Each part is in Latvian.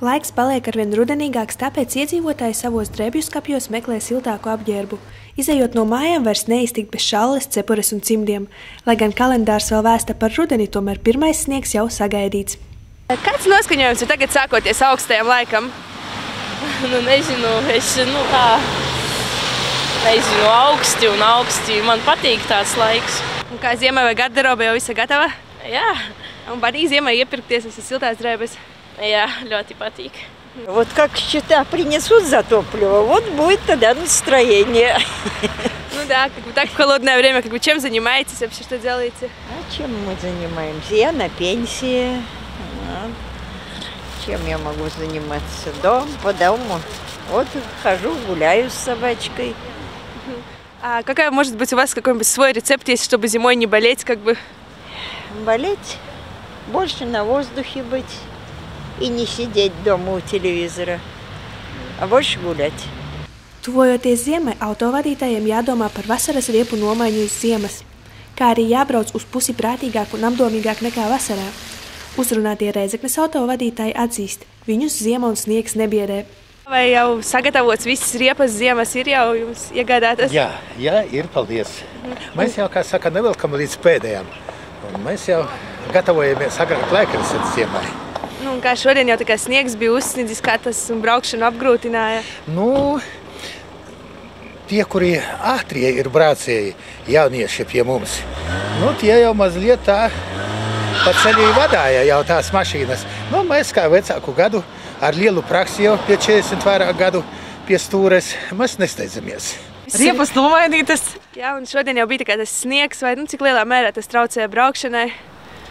Laiks paliek arvien rudenīgāks, tāpēc iedzīvotāji savos drēbjuskapjos meklē siltāku apģērbu. Izejot no mājām vairs neiztikt bez šalles, cepures un cimdiem. Lai gan kalendārs vēl vēsta par rudeni, tomēr pirmais sniegs jau sagaidīts. Kāds noskaņojums ir tagad sākoties augstajam laikam? Nezinu, augsti un augsti. Man patīk tāds laiks. Un kā ziemai vai garderobe jau visa gatava? Jā. Un patīk ziemai iepirkties visas siltās drēbes? Jā, ļoti patīk. Вот как счета принесут за топливо, вот будет тогда настроение. Ну да, так в холодное время, чем занимаетесь вообще, что делаете? А чем мы занимаемся? Я на пенсии. Чем я могу заниматься? По дому. Вот хожу, гуляю с собачкой. А какая может быть у вас какой-нибудь свой рецепт есть, чтобы зимой не болеть, как бы? Болеть? Больше на воздухе быть. И не sēdēt дома у телевизора, а больше гулять. Tuvojoties ziemai, autovadītājiem jādomā par vasaras riepu nomaiņu uz ziemas, kā arī jābrauc uz pusi prātīgāk un apdomīgāk nekā vasarā. Uzrunātie Rēzeknes autovadītāji atzīst, viņus ziema un sniegs nebiedē. Vai jau sagatavots visas riepas ziemas ir jau jums iegādātas? Jā, ir, paldies. Mēs jau, kā saka, nevelkam līdz pēdējām. Un mēs jau gatavojamies agrāk laika ziemai. Nu, kā šodien jau tā kā sniegs bija uzsnidzis, kā tas braukšanu apgrūtināja? Nu, tie, kuri ātrie ir braucēji, jaunieši pie mums, nu, tie jau mazliet tā pa ceļu vadāja jau tās mašīnas. Nu, mēs kā vecāku gadu ar lielu praksi jau pie 40 vairāk gadu pie stūres, mēs nesteidzamies. Riepas nomainītas. Jā, un šodien jau bija tā kā tas sniegs, vai cik lielā mērā tas traucēja braukšanai?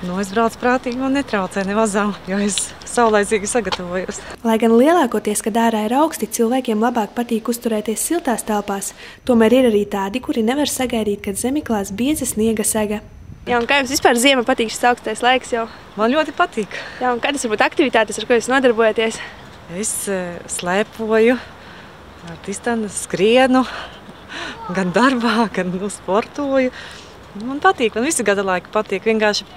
Nu, es braucu prātīgi un netraucēju nemazām, jo es saulaicīgi sagatavojos. Lai gan lielākoties, kad ārā ir augsti, cilvēkiem labāk patīk uzturēties siltās telpās, tomēr ir arī tādi, kuri nevar sagaidīt, kad zemi klās bieza sniega sega. Jā, un kā jums vispār ziema patīk šis augstais laiks jau? Man ļoti patīk. Jā, un kādas varbūt aktivitātes, ar ko jūs nodarbojaties? Es slēpoju, skrienu, gan darbā, gan sportoju. Man patīk, man visi gada laika patīk, vienkārši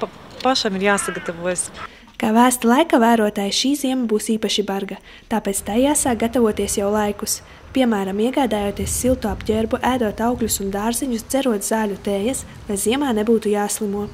pašam ir jāsagatavojas. Kā vēsta laika vērotāji, šī ziema būs īpaši barga, tāpēc tai jāsāk gatavoties jau laikus. Piemēram, iegādājoties siltu apģērbu, ēdot augļus un dārziņus, dzerot zāļu tējas, lai ziemā nebūtu jāslimo.